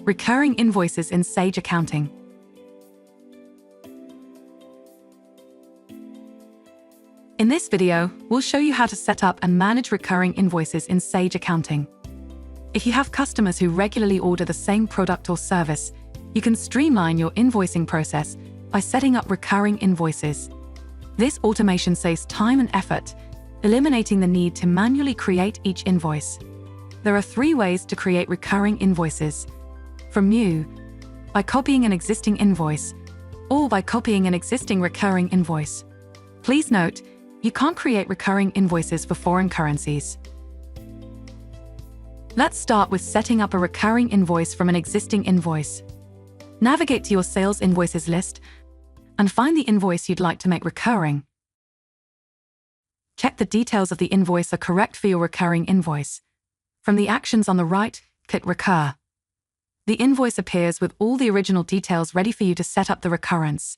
Recurring invoices in Sage Accounting. In this video, we'll show you how to set up and manage recurring invoices in Sage Accounting. If you have customers who regularly order the same product or service, you can streamline your invoicing process by setting up recurring invoices. This automation saves time and effort, eliminating the need to manually create each invoice. There are 3 ways to create recurring invoices. From new, by copying an existing invoice, or by copying an existing recurring invoice. Please note, you can't create recurring invoices for foreign currencies. Let's start with setting up a recurring invoice from an existing invoice. Navigate to your sales invoices list and find the invoice you'd like to make recurring. Check the details of the invoice are correct for your recurring invoice. From the actions on the right, click Recur. The invoice appears with all the original details ready for you to set up the recurrence.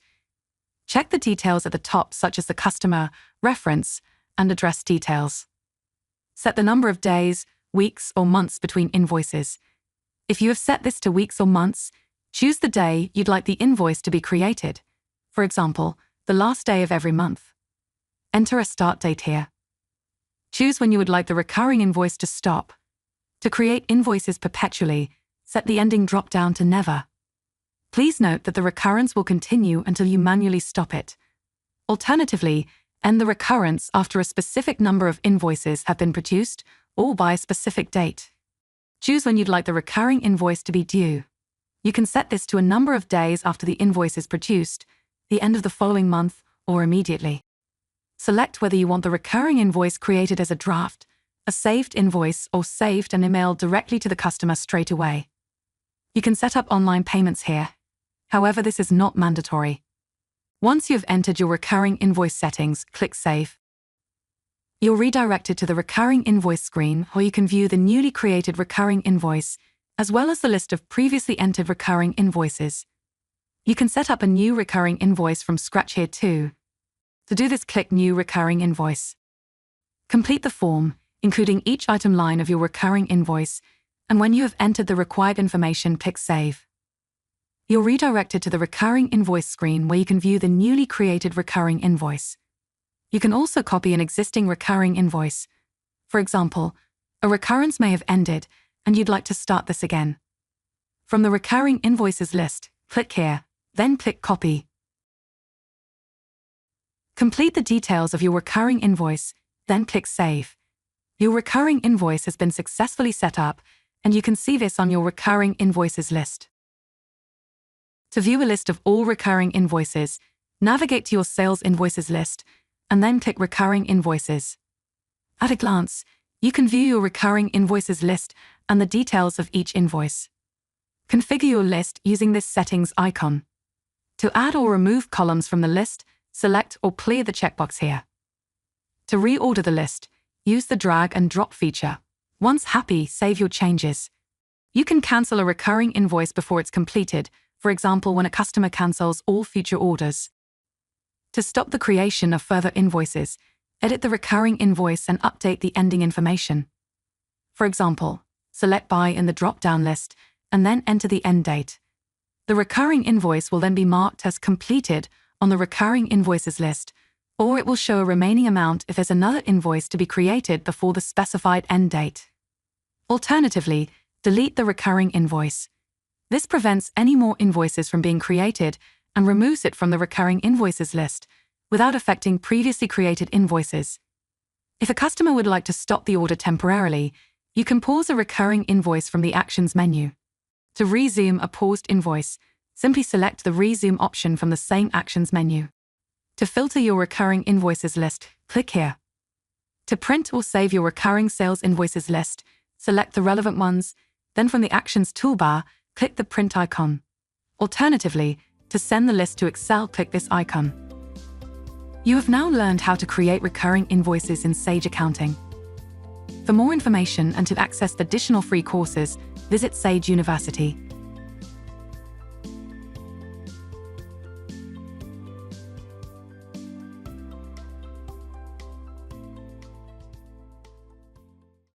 Check the details at the top, such as the customer, reference, and address details. Set the number of days, weeks, or months between invoices. If you have set this to weeks or months, choose the day you'd like the invoice to be created. For example, the last day of every month. Enter a start date here. Choose when you would like the recurring invoice to stop. To create invoices perpetually, set the ending drop-down to Never. Please note that the recurrence will continue until you manually stop it. Alternatively, end the recurrence after a specific number of invoices have been produced or by a specific date. Choose when you'd like the recurring invoice to be due. You can set this to a number of days after the invoice is produced, the end of the following month, or immediately. Select whether you want the recurring invoice created as a draft, a saved invoice, or saved and emailed directly to the customer straight away. You can set up online payments here. However, this is not mandatory. Once you've entered your recurring invoice settings, click Save. You're redirected to the recurring invoice screen, where you can view the newly created recurring invoice, as well as the list of previously entered recurring invoices. You can set up a new recurring invoice from scratch here too. To do this, click New Recurring Invoice. Complete the form, including each item line of your recurring invoice, and when you have entered the required information, click Save. You're redirected to the recurring invoice screen, where you can view the newly created recurring invoice. You can also copy an existing recurring invoice. For example, a recurrence may have ended, and you'd like to start this again. From the recurring invoices list, click here, then click Copy. Complete the details of your recurring invoice, then click Save. Your recurring invoice has been successfully set up, and you can see this on your recurring invoices list. To view a list of all recurring invoices, navigate to your sales invoices list, and then click Recurring Invoices. At a glance, you can view your recurring invoices list and the details of each invoice. Configure your list using this settings icon. To add or remove columns from the list, select or clear the checkbox here. To reorder the list, use the drag and drop feature. Once happy, save your changes. You can cancel a recurring invoice before it's completed, for example when a customer cancels all future orders. To stop the creation of further invoices, edit the recurring invoice and update the ending information. For example, select Buy in the drop-down list and then enter the end date. The recurring invoice will then be marked as completed on the recurring invoices list, or it will show a remaining amount if there's another invoice to be created before the specified end date. Alternatively, delete the recurring invoice. This prevents any more invoices from being created and removes it from the recurring invoices list without affecting previously created invoices. If a customer would like to stop the order temporarily, you can pause a recurring invoice from the Actions menu. To resume a paused invoice, simply select the Resume option from the same Actions menu. To filter your recurring invoices list, click here. To print or save your recurring sales invoices list, select the relevant ones, then from the Actions toolbar, click the Print icon. Alternatively, to send the list to Excel, click this icon. You have now learned how to create recurring invoices in Sage Accounting. For more information and to access additional free courses, visit Sage University.